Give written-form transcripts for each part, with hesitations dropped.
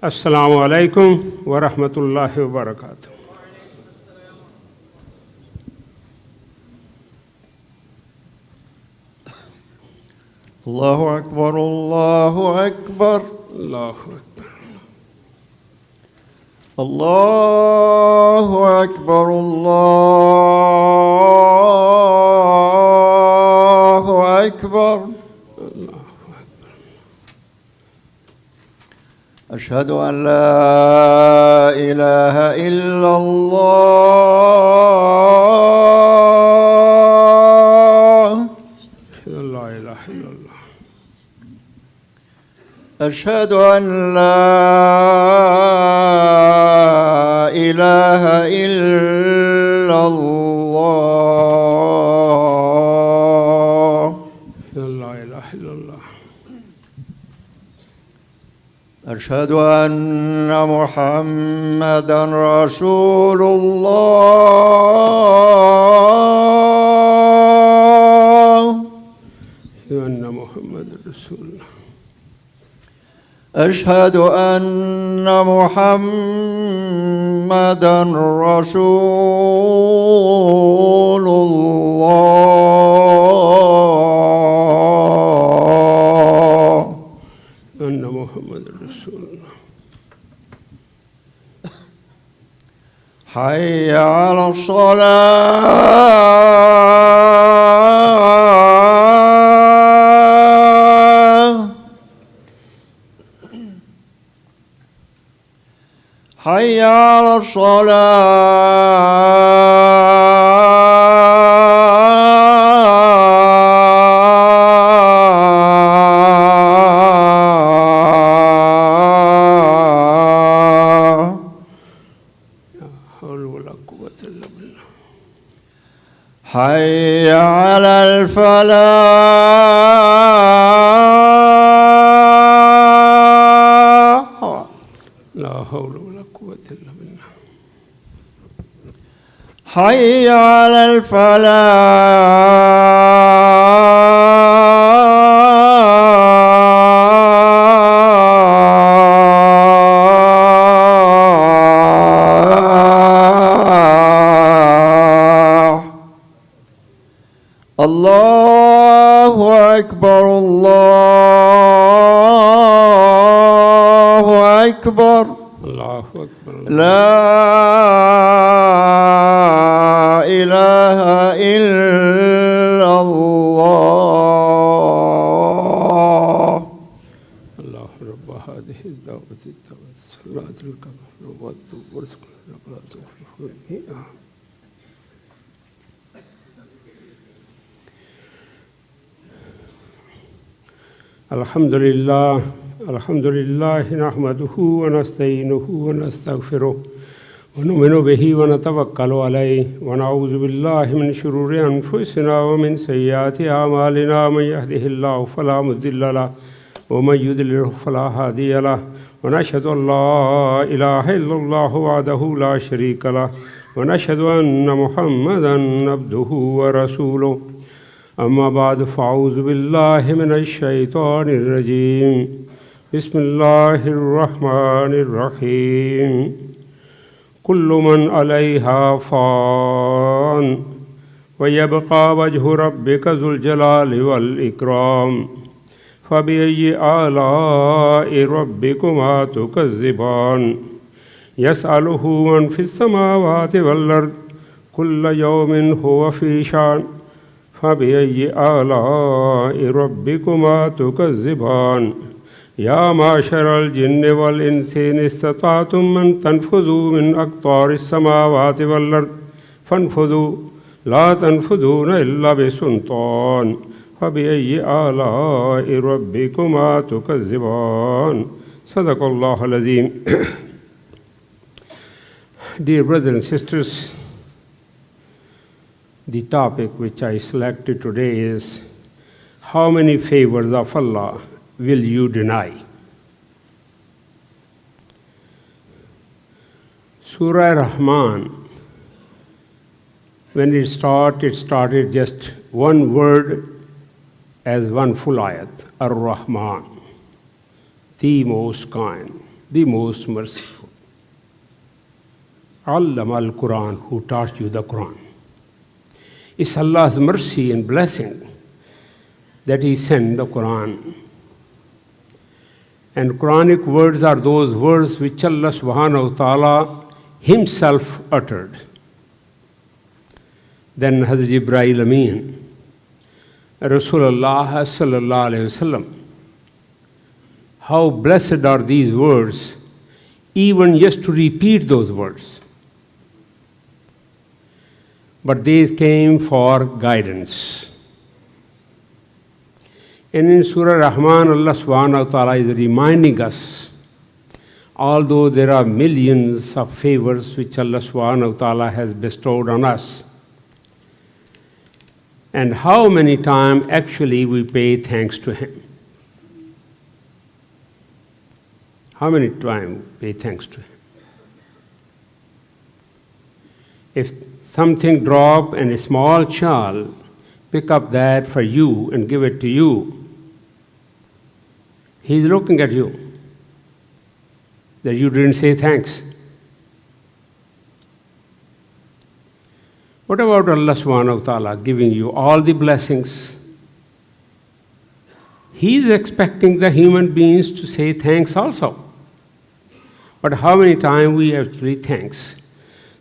السلام عليكم ورحمة الله وبركاته. الله أكبر الله أكبر الله أكبر الله أكبر الله أكبر. أشهد أن لا إله إلا الله. لا إله إلا الله. أشهد أن لا إله إلا الله. لا إله إلا الله. أشهد أن محمدًا رسول الله. أن محمد رسول الله. أشهد أن محمدًا رسول الله. أن محمد رسول الله. حي على الصلاة. حي على حي على الفلاح. لا حول ولا قوة إلا بالله. حي على الفلاح. الله أكبر الله أكبر. الله أكبر. لا إله إلا الله. الله رب هذه الدعوة الصلاة الكبرى الحمد لله نحمده ونستعينه ونستغفره ونؤمن به ونتوكل عليه ونعوذ بالله من شرور أنفسنا ومن سيئات أعمالنا من يهده الله فلا مضل له ومن يضلل فلا هادي له ونشهد أن لا إله إلا الله وحده لا شريك له ونشهد أن محمدا عبده ورسوله أما بعد فأعوذ بالله من الشيطان الرجيم بسم الله الرحمن الرحيم كل من عليها فان ويبقى وجه ربك ذو الجلال والإكرام فبأي آلاء ربكما تكذبان يسأله من في السماوات والأرض كل يوم هو في شأن فبأي آلاء ربكما تكذبان يا معشر الجن والإنس إن استطعتم أن تنفذوا من أقطار السماوات والأرض فانفذوا لا تنفذون إلا بسلطان فبأي آلاء ربكما تكذبان صدق الله العظيم. Dear brothers and sisters, the topic which I selected today is how many favors of Allah will you deny? Surah Rahman, when it started just one word as one full ayat, Ar-Rahman, the most kind, the most merciful. Allama al-Quran, who taught you the Quran. It's Allah's mercy and blessing that He sent the Quran. And Quranic words are those words which Allah subhanahu wa ta'ala Himself uttered. Then Hazrat Jibreel Ameen, Rasulullah sallallahu alayhi wasallam, how blessed are these words, even just to repeat those words. But these came for guidance. And in Surah Rahman, Allah subhanahu wa ta'ala is reminding us, although there are millions of favors which Allah subhanahu wa ta'ala has bestowed on us, and how many times actually we pay thanks to Him. How many times we pay thanks to Him? If something drop and a small child pick up that for you and give it to you, He's looking at you, that you didn't say thanks. What about Allah subhanahu wa ta'ala giving you all the blessings? He is expecting the human beings to say thanks also. But how many times we actually thanks?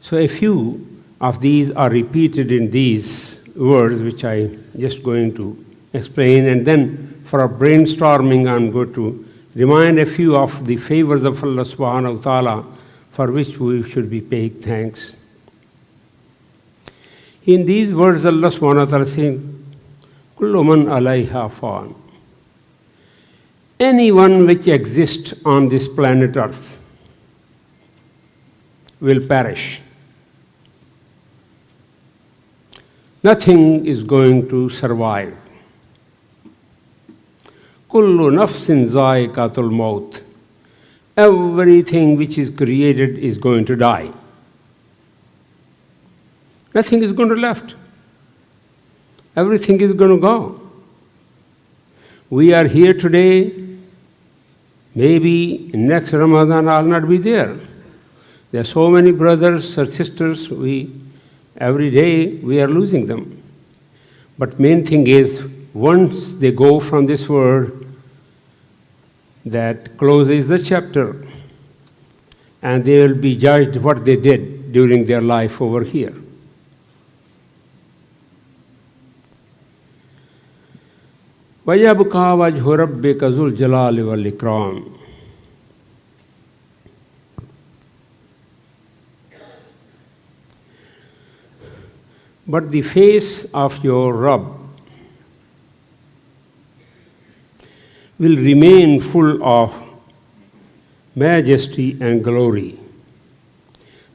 So a few of these are repeated in these words, which I just going to explain, and then for our brainstorming, I'm going to remind a few of the favors of Allah subhanahu wa ta'ala for which we should be paying thanks. In these words, Allah subhanahu wa ta'ala is saying, Kullu man alayha fan. Anyone which exists on this planet Earth will perish. Nothing is going to survive. Kullu nafsin za'iqatul maut. Everything which is created is going to die. Nothing is going to left. Everything is going to go. We are here today. Maybe next Ramadan I'll not be there. There are so many brothers or sisters, every day we are losing them. But main thing is, once they go from this world, that closes the chapter, and they will be judged what they did during their life over here. وَيَبْقَى وَجْهُ رَبِّكَ ذُو الْجَلَالِ وَالْإِكْرَامِ. But the face of your Rabb will remain full of majesty and glory.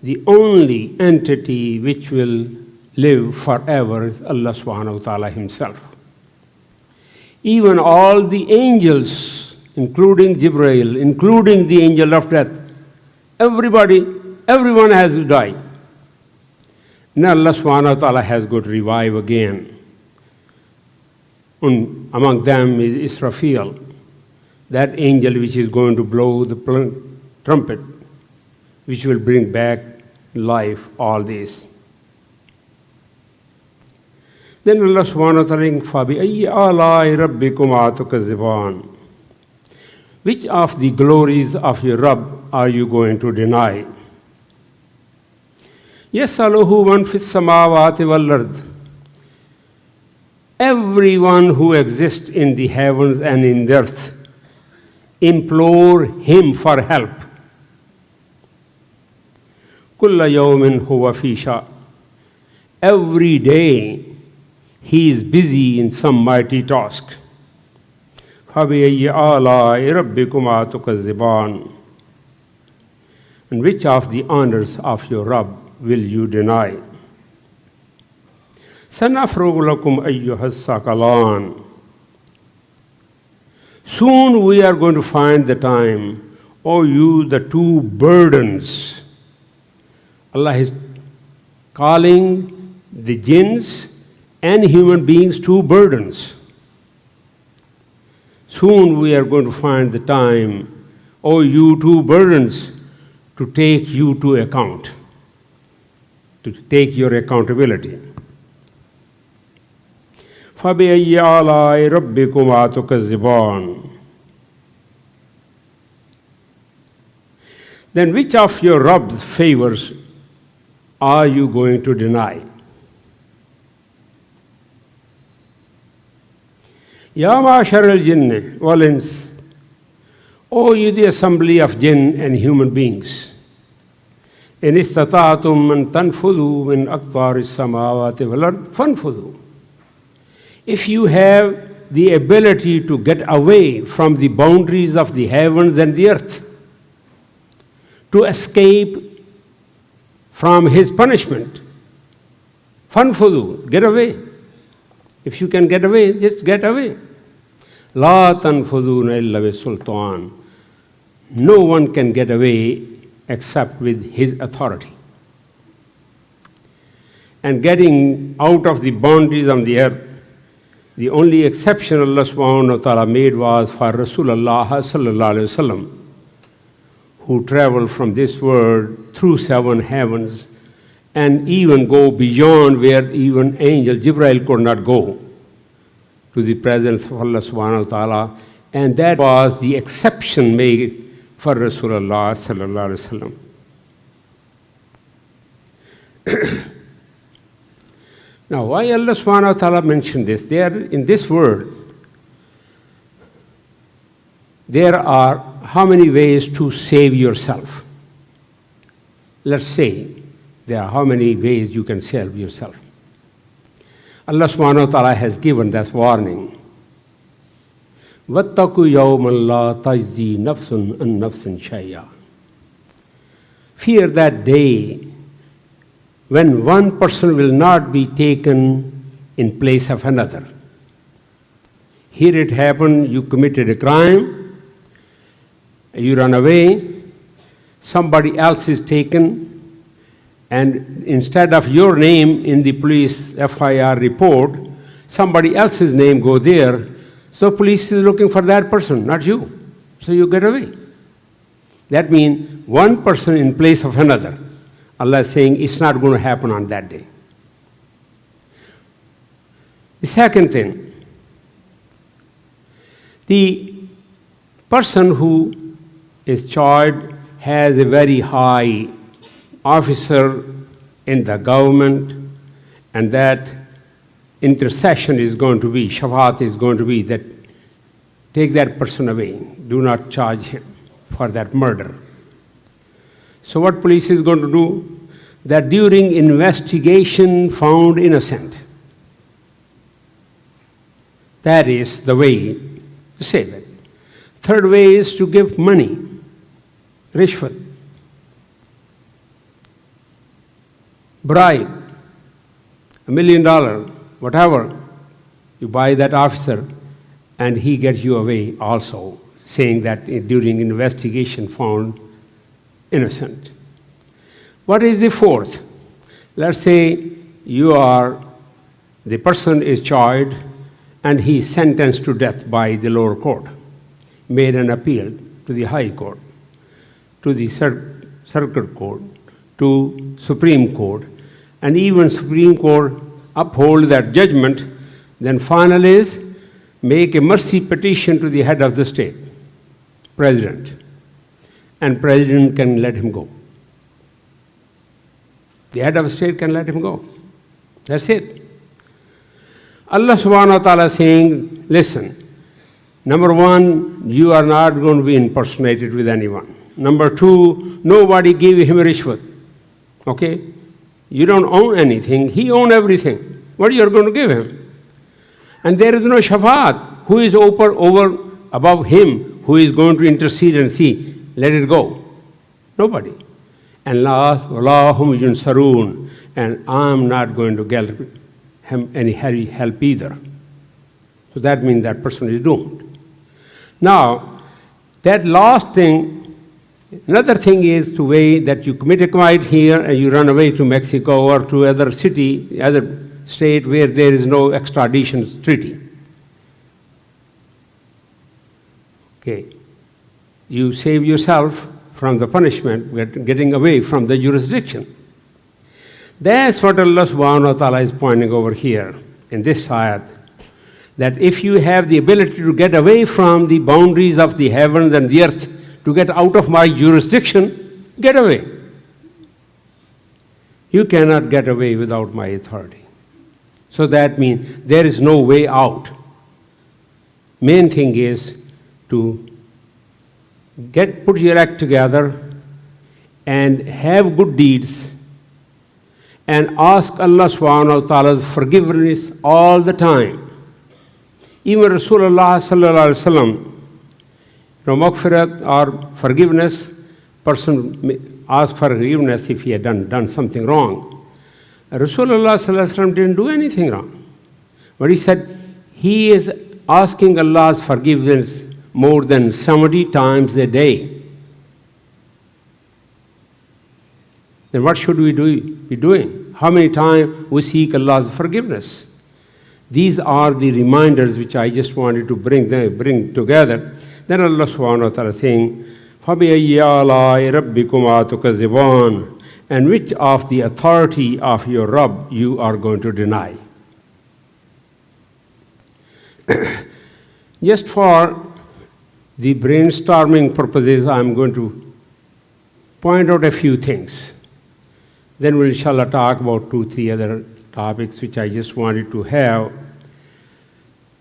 The only entity which will live forever is Allah subhanahu wa ta'ala himself. Even all the angels, including Jibreel, including the angel of death, everyone has to die. Now Allah subhanahu wa ta'ala has got to revive again. Among them is Israfil, that angel which is going to blow the trumpet, which will bring back life, all this. Then Allah subhanahu wa ta'ala فَبِأَيِّ آلَاءِ رَبِّكُمَا تُكَذِّبَانِ. Which of the glories of your Rabb are you going to deny? يَسْأَلُهُ مَنْ فِي السَّمَاوَاتِ وَالْأَرْضِ. Everyone who exists in the heavens and in the earth implore him for help. كُلَّ يَوْمٍ هُوَ فِي شَأْنٍ. Every day he is busy in some mighty task. فَبِأَيِّ آلَاءِ رَبِّكُمَا تُكَذِّبَانِ. And which of the honors of your Rabb will you deny? سَنَفْرُغُ لَكُمْ أَيُّهَ الثَّقَلَانِ. Soon we are going to find the time, O you, the two burdens. Allah is calling the jinns and human beings two burdens. Soon we are going to find the time, O you two burdens, to take you to account, to take your accountability. فَبِأَيِّ آلَاءِ رَبِّكُمَا تُكَذِّبَانِ. Then which of your Rabb's favors are you going to deny? Ya ma'ashar al-jinn wal-ins. O you the assembly of jinn and human beings. In istata'tum an tanfudu min aqtar as-samawati wal-ard fanfudu. If you have the ability to get away from the boundaries of the heavens and the earth, to escape from his punishment, fanfudu, get away. If you can get away, just get away. La tanfuduna illa bisultan. No one can get away except with his authority. And getting out of the boundaries of the earth, the only exception Allah subhanahu wa ta'ala made was for Rasulullah sallallahu alayhi wa sallam, who traveled from this world through 7 heavens and even go beyond where even angel Jibreel could not go, to the presence of Allah subhanahu wa ta'ala. And that was the exception made for Rasulullah sallallahu alayhi wa sallam. Now, why Allah subhanahu wa ta'ala mentioned this? In this world, there are how many ways to save yourself? Let's say there are how many ways you can save yourself. Allah subhanahu wa ta'ala has given that warning. وَاتَّقُوا يَوْمًا لَا تَجْزِي نَفْسٌ عَنْ نَفْسٍ شَيْئًا. Fear that day when one person will not be taken in place of another. Here it happened, you committed a crime, you run away, somebody else is taken, and instead of your name in the police FIR report, somebody else's name go there, so police is looking for that person, not you. So you get away. That means one person in place of another. Allah is saying it's not going to happen on that day. The second thing, the person who is charged has a very high officer in the government, and that intercession is going to be, shafaat is going to be that take that person away. Do not charge him for that murder. So what police is going to do? That during investigation found innocent. That is the way to save it. Third way is to give money, rishwat, bribe, $1 million, whatever. You buy that officer and he gets you away also, saying that during investigation found innocent. What is the fourth? Let's say the person is charged and he is sentenced to death by the lower court, made an appeal to the high court, to the circuit court, to Supreme Court, and even Supreme Court uphold that judgment. Then final is make a mercy petition to the head of the state, president, and president can let him go. The head of the state can let him go. That's it. Allah subhanahu wa ta'ala is saying, listen, number one, you are not going to be impersonated with anyone. Number two, nobody gave him a rishwat. Okay? You don't own anything. He owns everything. What are you going to give him? And there is no shafaat. Who is over above him, who is going to intercede and see, let it go? Nobody. And last, Allahum yunsarun, and I'm not going to get him any help either. So that means that person is doomed. Now, that last thing, another thing is the way that you commit a crime here and you run away to Mexico or to other city, other state where there is no extradition treaty. Okay. You save yourself from the punishment, getting away from the jurisdiction. That's what Allah subhanahu wa ta'ala is pointing over here in this ayat. That if you have the ability to get away from the boundaries of the heavens and the earth, to get out of my jurisdiction, get away. You cannot get away without my authority. So that means there is no way out. Main thing is to put your act together and have good deeds and ask Allah subhanahu wa ta'ala's forgiveness all the time. Even Rasulullah sallallahu alaihi wasallam, maghfirat or forgiveness, person ask for forgiveness if he had done something wrong. Rasulullah sallallahu alaihi wasallam didn't do anything wrong. But he said he is asking Allah's forgiveness more than 70 times a day. Then what should we be doing? How many times we seek Allah's forgiveness? These are the reminders which I just wanted to bring together. Then Allah subhanahu wa ta'ala saying, فَبِأَيِّ آلَاءِ رَبِّكُمَا تُكَذِّبَانِ, and which of the authority of your Rabb you are going to deny. Just for the brainstorming purposes, I'm going to point out a few things. Then we'll inshallah talk about 2-3 other topics which I just wanted to have.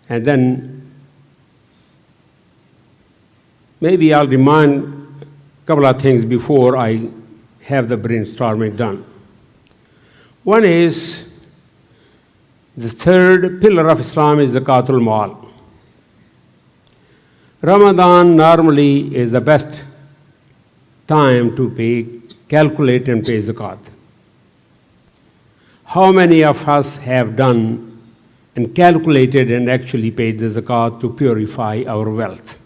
And then maybe I'll remind a couple of things before I have the brainstorming done. One is the third pillar of Islam is zakatul mal. Ramadan normally is the best time to calculate and pay zakat. How many of us have done and calculated and actually paid the zakat to purify our wealth?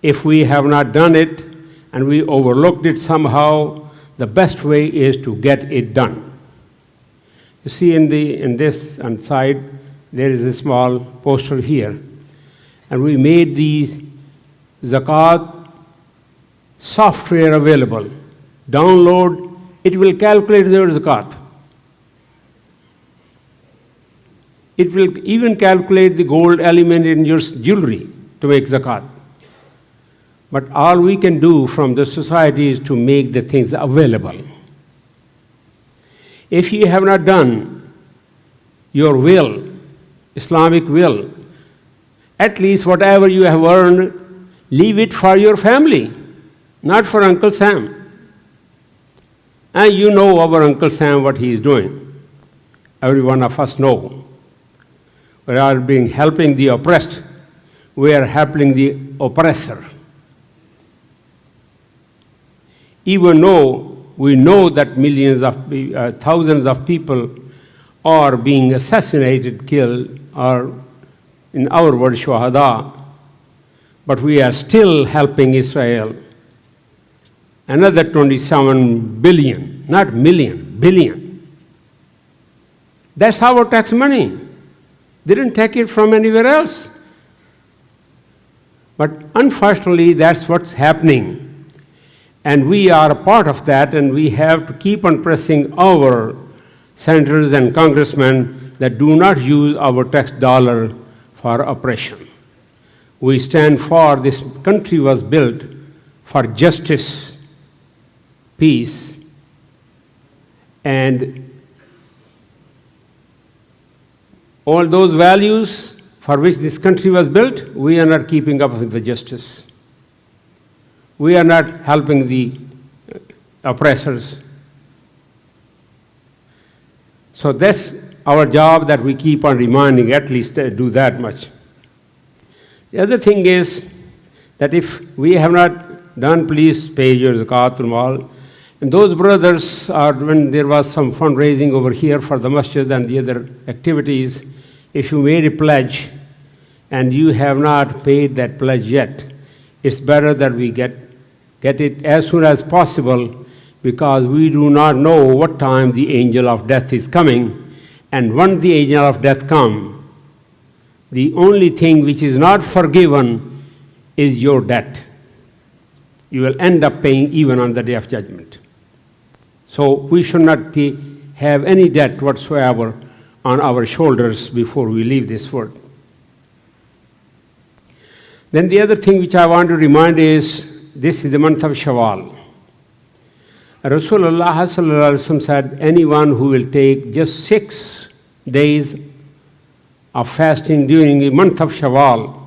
If we have not done it and we overlooked it somehow, the best way is to get it done. You see in this side, there is a small poster here. And we made the zakat software available. Download, it will calculate your zakat. It will even calculate the gold element in your jewelry to make zakat. But all we can do from the society is to make the things available. If you have not done your will, Islamic will, At least whatever you have earned, leave it for your family, not for Uncle Sam. And you know our Uncle Sam, what he is doing. Every one of us know. We are helping the oppressed. We are helping the oppressor. Even though we know that thousands of people are being assassinated, killed, or in our word, shuhada, but we are still helping Israel. Another 27 billion, not million, billion. That's our tax money. They didn't take it from anywhere else. But unfortunately, that's what's happening. And we are a part of that, and we have to keep on pressing our senators and congressmen that do not use our tax dollar for oppression. We stand for this country was built for justice, peace, and all those values for which this country was built, we are not keeping up with the justice. We are not helping the oppressors. So that's our job, that we keep on reminding, at least do that much. The other thing is that if we have not done, please pay your zakat and all. And those brothers are, when there was some fundraising over here for the masjid and the other activities, if you made a pledge and you have not paid that pledge yet, it's better that we get it as soon as possible, because we do not know what time the angel of death is coming. And when the angel of death comes, the only thing which is not forgiven is your debt. You will end up paying even on the day of judgment. So we should not have any debt whatsoever on our shoulders before we leave this world. Then the other thing which I want to remind is, this is the month of Shawwal. Rasulullah sallallahu alaihi wasallam said, anyone who will take just 6 days of fasting during the month of Shawwal,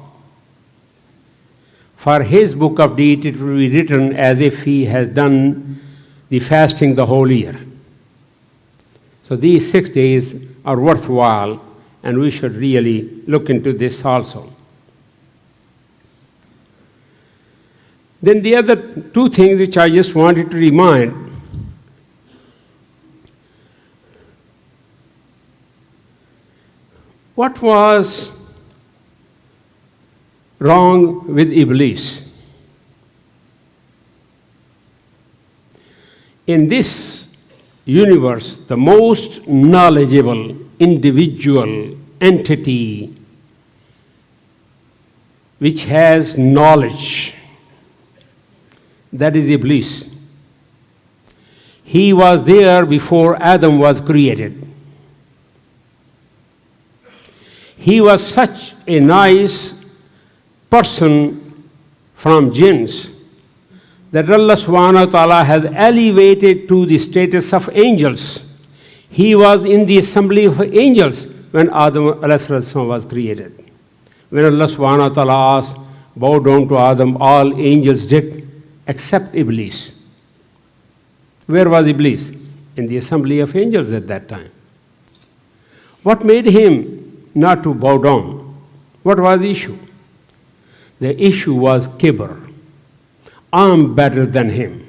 for his book of deed it will be written as if he has done the fasting the whole year. So these 6 days are worthwhile, and we should really look into this also. Then the other 2 things which I just wanted to remind. What was wrong with Iblis? In this universe, the most knowledgeable individual entity which has knowledge, that is Iblis. He was there before Adam was created. He was such a nice person from jinns that Allah subhanahu wa ta'ala has elevated to the status of angels. He was in the assembly of angels when Adam alayhi salam was created. When Allah subhanahu wa ta'ala asked, bow down to Adam, all angels did, except Iblis. Where was Iblis? In the assembly of angels at that time. What made him not to bow down? What was the issue? The issue was kibr. I'm better than him.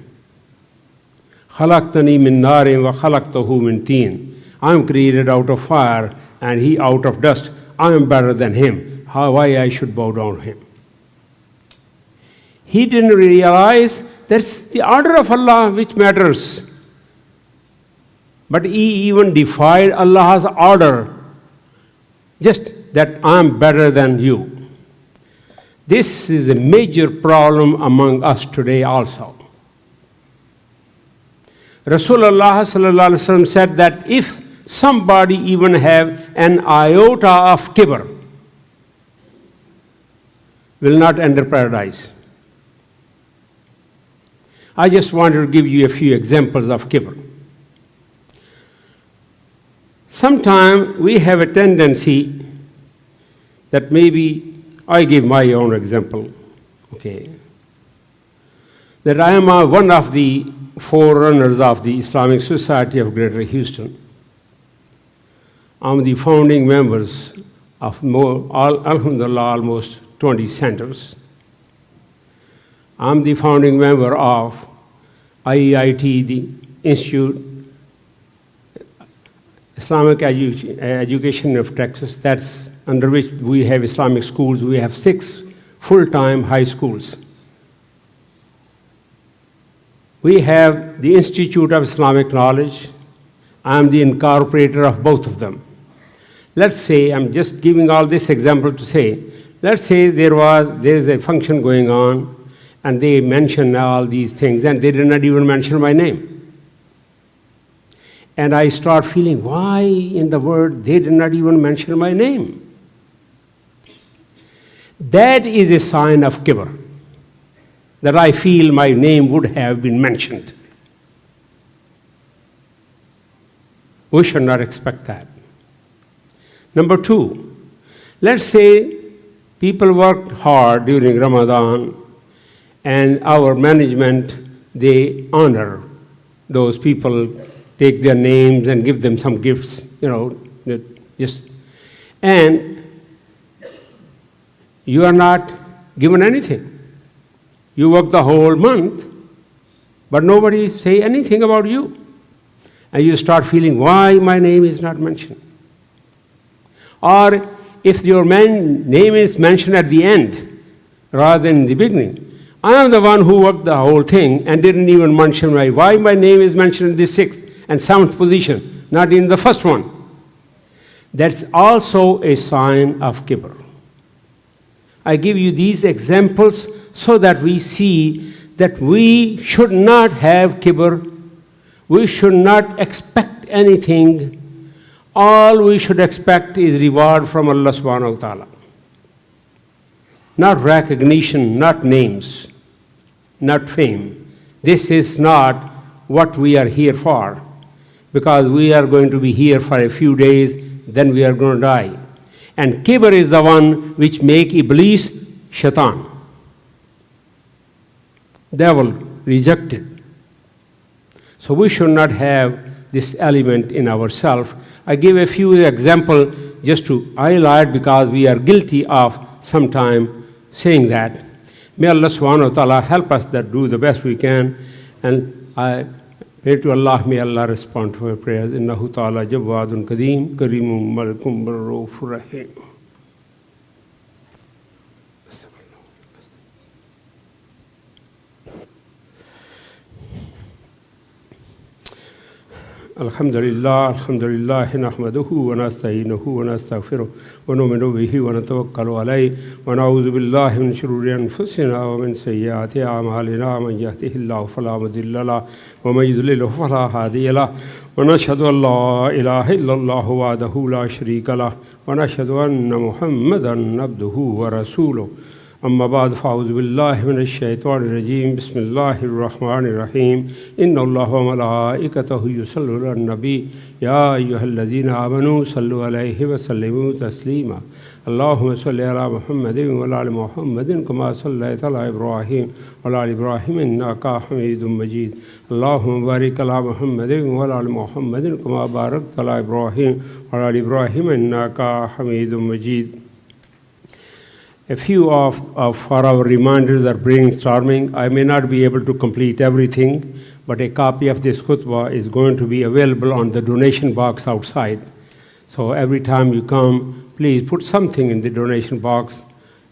خَلَقْتَنِي مِن نَارٍ وَخَلَقْتَهُ مِن طِينٍ. I'm created out of fire and he out of dust. I'm better than him. Why I should bow down to him? He didn't realize that's the order of Allah which matters. But he even defied Allah's order, just that I'm better than you. This is a major problem among us today also. Rasulullah sallallahu alaihi wasallam said that if somebody even have an iota of kibr, will not enter paradise. I just wanted to give you a few examples of kibr. Sometimes we have a tendency that maybe I give my own example, okay, that I am one of the forerunners of the Islamic Society of Greater Houston. I'm the founding members of alhamdulillah, almost 20 centers. I'm the founding member of IEIT, the Institute Islamic Education of Texas, that's under which we have Islamic schools. We have 6 full-time high schools. We have the Institute of Islamic Knowledge. I'm the incorporator of both of them. Let's say, I'm just giving all this example to say, let's say there is a function going on and they mention all these things and they did not even mention my name. And I start feeling, why in the world they did not even mention my name? That is a sign of kibr, that I feel my name would have been mentioned. We should not expect that. Number 2, let's say people worked hard during Ramadan and our management, they honor those people, take their names and give them some gifts, and you are not given anything. You work the whole month, but nobody say anything about you. And you start feeling, why my name is not mentioned? Or if your name is mentioned at the end rather than in the beginning, I am the one who worked the whole thing and didn't even mention why my name is mentioned in the 6th and 7th position, not in the first one. That's also a sign of kibr. I give you these examples so that we see that we should not have kibr. We should not expect anything. All we should expect is reward from Allah subhanahu wa ta'ala. Not recognition, not names, not fame. This is not what we are here for, because we are going to be here for a few days, then we are going to die. And kibr is the one which make Iblis, shaitan, devil, rejected. So we should not have this element in ourselves. I give a few examples just to highlight, because we are guilty of sometime saying that. May Allah subhanahu wa ta'ala help us that do the best we can. And I pray to Allah, may Allah respond to my prayers. Innahu ta'ala jawwadun kadeem, kareemun malikum barrufur rahim. Alhamdulillah, nahmaduhu wa nasta'inuhu wa nastaghfiruh wa nu'minu bihi wa natawakkalu alayhi wa na'udhu billahi min shururi anfusina wa min sayyiati a'malina man yahdihillahu fala mudilla lahu wa man yudlilhu fala hadiya lahu wa nashhadu an la ilaha illallah wahdahu la sharika lahu wa nashhadu anna Muhammadan abduhu wa rasuluh. أما بعد فأعوذ بالله من الشيطان الرجيم بسم الله الرحمن الرحيم إن الله وملائكته يصلون على النبي يا أيها الذين آمنوا صلوا عليه وسلموا تسليما اللهم صل على محمد وعلى آل محمد كما صليت على إبراهيم وعلى آل إبراهيم إنك حميد مجيد اللهم بارك على محمد وعلى آل محمد كما باركت على إبراهيم وعلى آل إبراهيم إنك حميد مجيد. A few of our reminders are brainstorming. I may not be able to complete everything, but a copy of this khutbah is going to be available on the donation box outside. So every time you come, please put something in the donation box.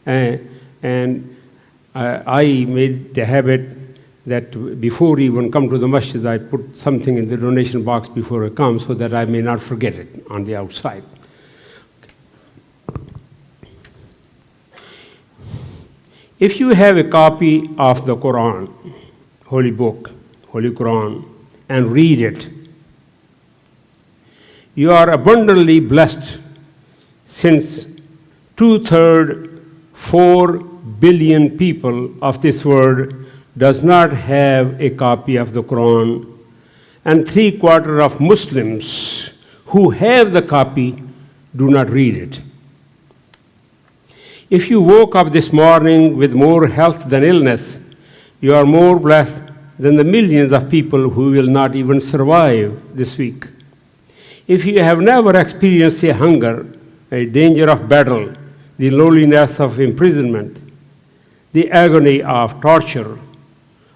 And I made the habit that before you even come to the masjid, I put something in the donation box before I come so that I may not forget it on the outside. If you have a copy of the Quran, Holy Book, Holy Quran, and read it, you are abundantly blessed, since 2/3, 4 billion people of this world does not have a copy of the Quran, and 3/4 of Muslims who have the copy do not read it. If you woke up this morning with more health than illness, you are more blessed than the millions of people who will not even survive this week. If you have never experienced a hunger, a danger of battle, the loneliness of imprisonment, the agony of torture,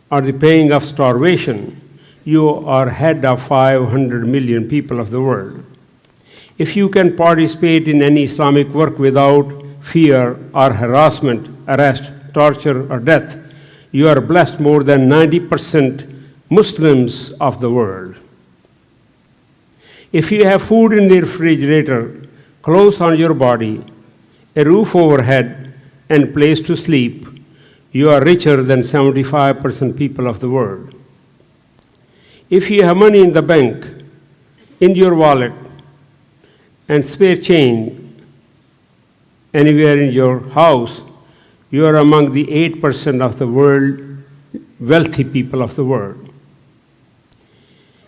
or the pain of starvation, you are head of 500 million people of the world. If you can participate in any Islamic work without fear or harassment, arrest, torture, or death, you are blessed more than 90% Muslims of the world. If you have food in the refrigerator, clothes on your body, a roof overhead, and place to sleep, you are richer than 75% people of the world. If you have money in the bank, in your wallet, and spare change anywhere in your house, you are among the 8% of the world, wealthy people of the world.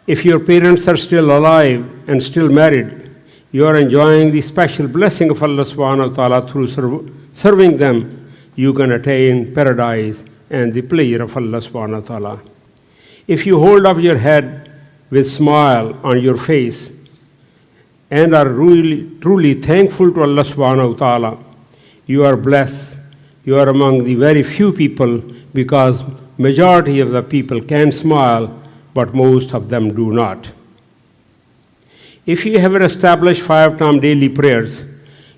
If your parents are still alive and still married, you are enjoying the special blessing of Allah subhanahu wa ta'ala through serving them. You can attain paradise and the pleasure of Allah subhanahu wa ta'ala. If you hold up your head with smile on your face and are really, truly thankful to Allah subhanahu wa ta'ala, you are blessed. You are among the very few people, because majority of the people can smile, but most of them do not. If you have established 5-time daily prayers,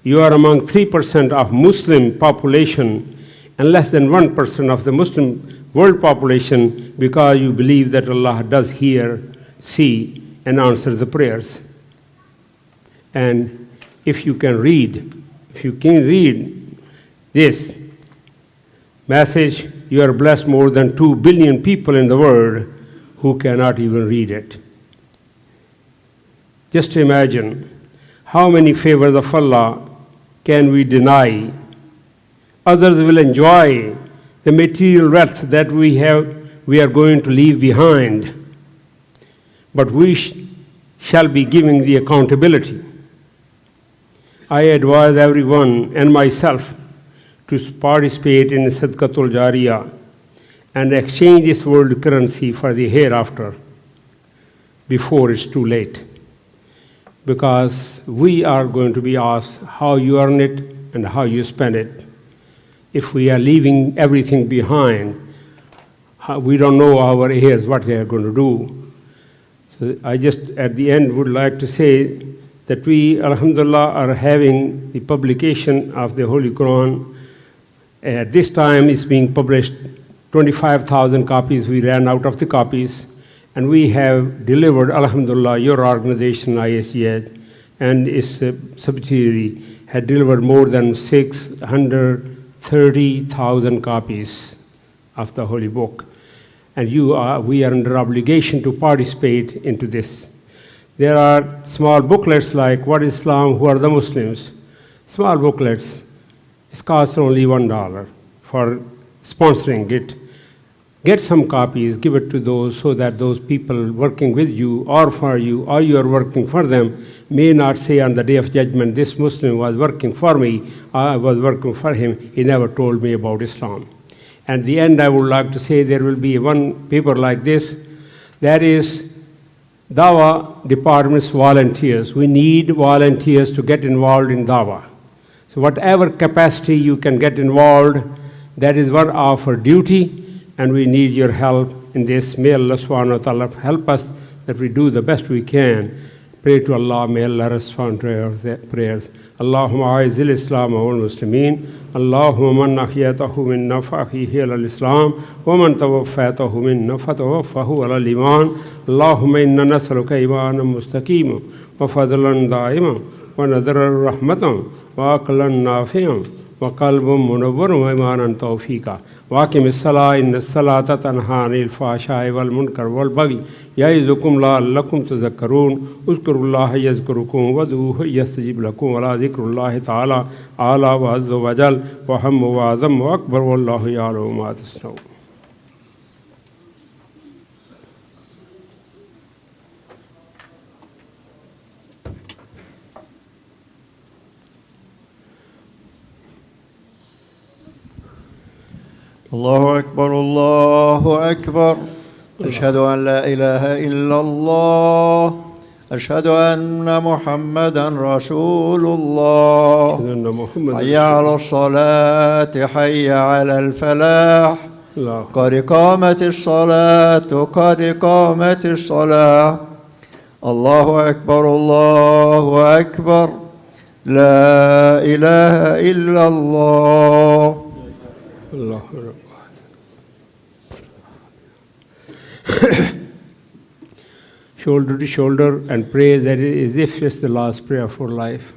you are among 3% of Muslim population and less than 1% of the Muslim world population, because you believe that Allah does hear, see, and answer the prayers. And if you can read this message, you are blessed more than 2 billion people in the world who cannot even read it. Just imagine how many favors of Allah can we deny. Others will enjoy the material wealth that we are going to leave behind, but we shall be giving the accountability. I advise everyone and myself to participate in Sadaqatul Jariyah and exchange this world currency for the hereafter before it's too late. Because we are going to be asked how you earn it and how you spend it. If we are leaving everything behind, we don't know our heirs what they are going to do. So I just at the end would like to say that we, alhamdulillah, are having the publication of the Holy Quran. At this time it's being published 25,000 copies. We ran out of the copies, and we have delivered, alhamdulillah, your organization, ISGH, and its subsidiary had delivered more than 630,000 copies of the Holy Book. And we are under obligation to participate into this. There are small booklets like What is Islam, Who are the Muslims? Small booklets. It costs only $1 for sponsoring it. Get some copies, give it to those, so that those people working with you or for you, or you are working for them, may not say on the day of judgment, this Muslim was working for me, I was working for him, he never told me about Islam. At the end, I would like to say there will be one paper like this. That is Dawah Department's volunteers. We need volunteers to get involved in Dawah. So whatever capacity you can get involved, that is one of our duty, and we need your help in this. May Allah subhanahu wa ta'ala help us that we do the best we can. Pray to Allah, may Allah respond to our prayers. Allahumma a'izzil Islam wal Muslimin. Allahumma man ahyatahu minna fa'ahihi ala al-Islam wa man tawaffatahu minna fatawaffahu ala al-Iman. Allahumma inna nas'aluka imanan mustaqima wa fadlan da'ima wa nadran rahmatan wa aqlan nafi'an wa qalbun munawwarun wa imanan tawfiqa. واقم الصلاة إن الصلاة تنهى عن الفحشاء والمنكر والبغي يعظكم لعلكم تذكرون اذكروا الله يذكركم وادعوه يستجب لكم ولا ذكر الله تعالى أعلى وعز وجل وأهم وأعظم وأكبر والله يعلم ما تصنعون. الله أكبر الله أكبر. أشهد أن لا إله إلا الله. أشهد أن محمدا رسول الله. حي على الصلاة حي على الفلاح. قد قامت الصلاة قد قامت الصلاة. الله أكبر الله أكبر. لا إله إلا الله. Allah. Shoulder to shoulder and pray that as if it's the last prayer for life.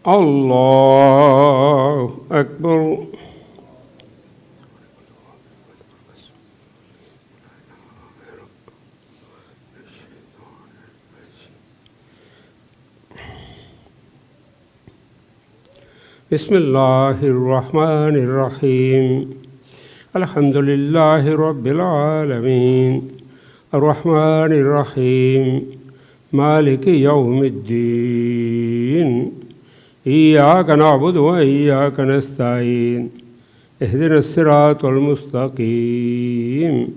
Allah Akbar. Bismillahir Rahmanir Rahim. Alhamdulillahi Rabbil Alameen. Ar-Rahmanir Rahim. Maliki Yawmiddin. إياك نعبد وإياك نستعين اهدنا الصراط المستقيم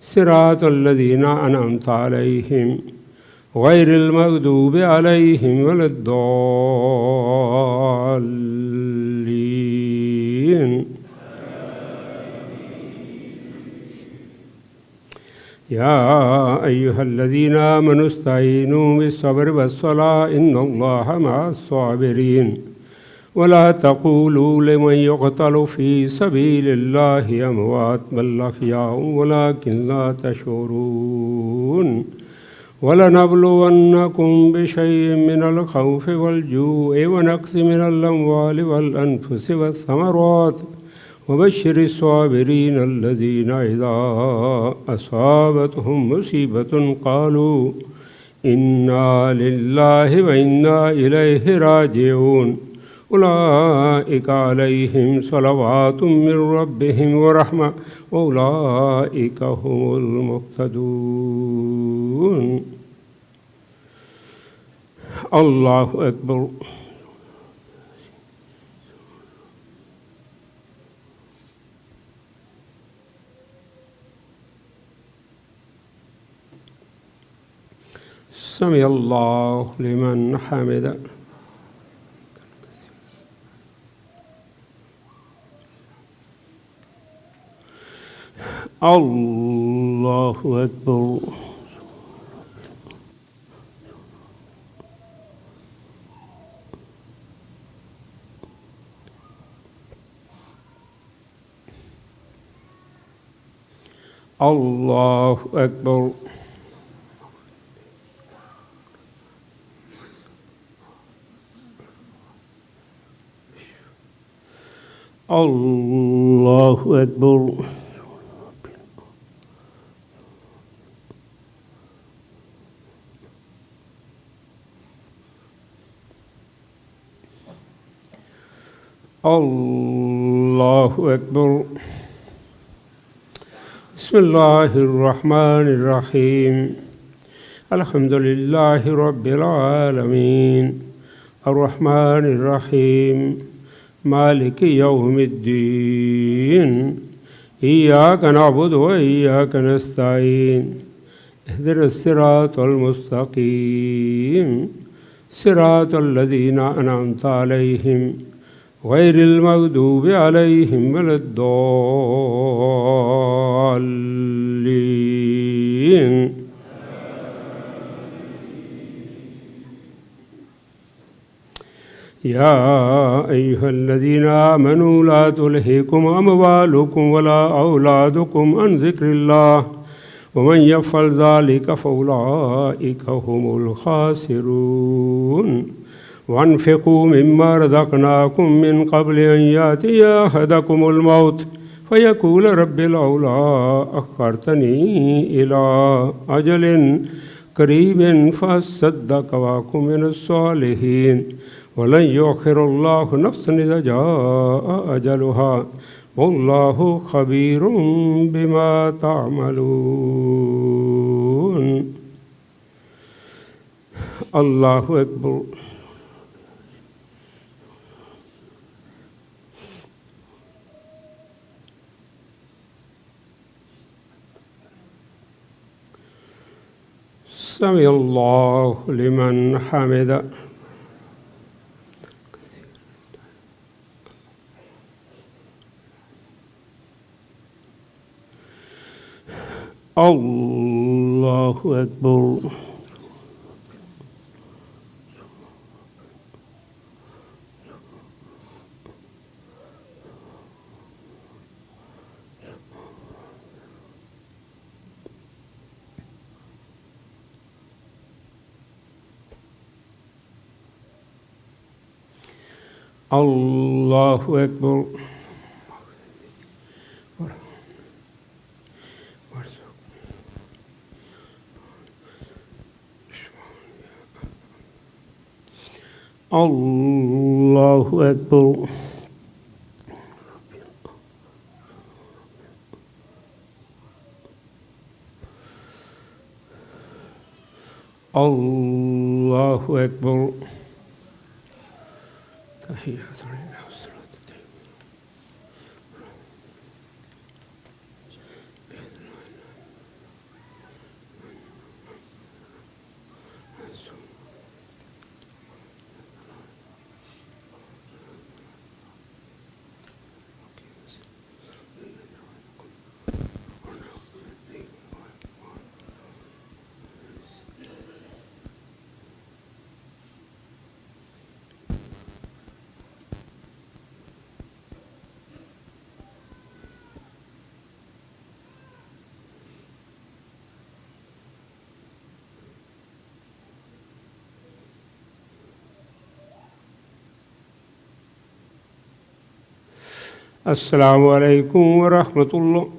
صراط الذين أنعمت عليهم غير المغضوب عليهم ولا الضالين يا أيها الذين آمنوا استعينوا بالصبر والصلاة إن الله مع الصابرين ولا تقولوا لمن يقتل في سبيل الله أموات بل أحياء ولكن لا تشعرون ولنبلونكم بشيء من الخوف والجوع ونقص من الأموال والأنفس والثمرات وبشر الصابرين الذين إذا أصابتهم مصيبة قالوا إنا لله وإنا إليه راجعون أولئك عليهم صلوات من ربهم ورحمة وأولئك هم المهتدون الله أكبر سمع الله لمن حمده الله أكبر الله أكبر الله أكبر الله أكبر بسم الله الرحمن الرحيم الحمد لله رب العالمين الرحمن الرحيم مالك يوم الدين إياك نعبد وإياك نستعين اهدنا الصراط المستقيم صراط الذين أنعمت عليهم غير المغضوب عليهم ولا الضالين يا أيها الذين آمنوا لا تلهكم أموالكم ولا أولادكم عن ذكر الله ومن يفعل ذلك فأولئك هم الخاسرون وأنفقوا مما رزقناكم من قبل أن يأتي أحدكم الموت فيقول رب لولا أخرتني إلى أجل قريب فأصدق وأكن من الصالحين ولن يؤخر الله نفسا إذا جاء أجلها والله خبير بما تعملون الله أكبر سمع الله لمن حمده. الله أكبر. الله أكبر. الله أكبر. الله أكبر. تحيات لله والصلاة والسلام. السلام عليكم ورحمة الله.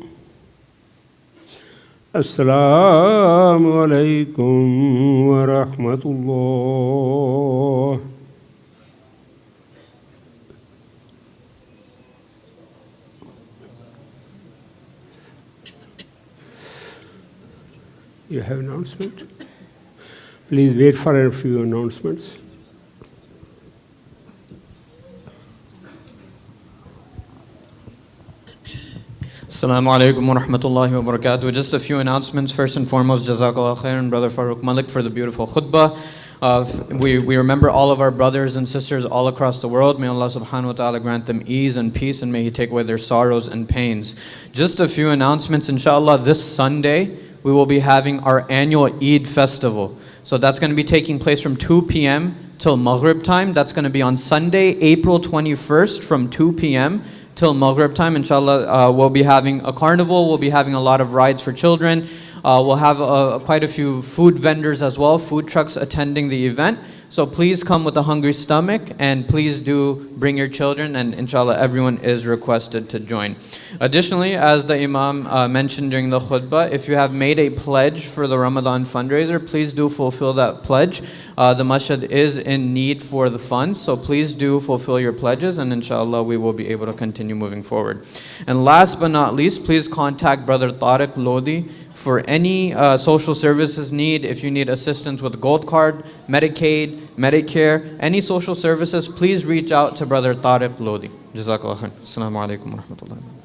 السلام عليكم ورحمة الله. You have announcement? Please wait for a few announcements. Assalamu alaikum wa rahmatullahi wa barakatuh. Just a few announcements. First and foremost, Jazakallah khairan, Brother Farooq Malik, for the beautiful khutbah. We remember all of our brothers and sisters all across the world. May Allah subhanahu wa ta'ala grant them ease and peace, and may He take away their sorrows and pains. Just a few announcements. Inshallah, this Sunday, we will be having our annual Eid festival. So that's going to be taking place from 2 p.m. till Maghrib time. That's going to be on Sunday, April 21st from 2 p.m. till Maghrib time. Inshallah, we'll be having a carnival. We'll be having a lot of rides for children. We'll have quite a few food vendors as well, food trucks attending the event. So please come with a hungry stomach, and please do bring your children, and inshallah everyone is requested to join. Additionally, as the Imam mentioned during the khutbah, if you have made a pledge for the Ramadan fundraiser, please do fulfill that pledge. The masjid is in need for the funds, so please do fulfill your pledges, and inshallah we will be able to continue moving forward. And last but not least, please contact Brother Tariq Lodi for any social services need. If you need assistance with Gold Card, Medicaid, Medicare, any social services, please reach out to Brother Tariq Lodi. Jazakallah khair. Assalamu alaikum wa rahmatullahi.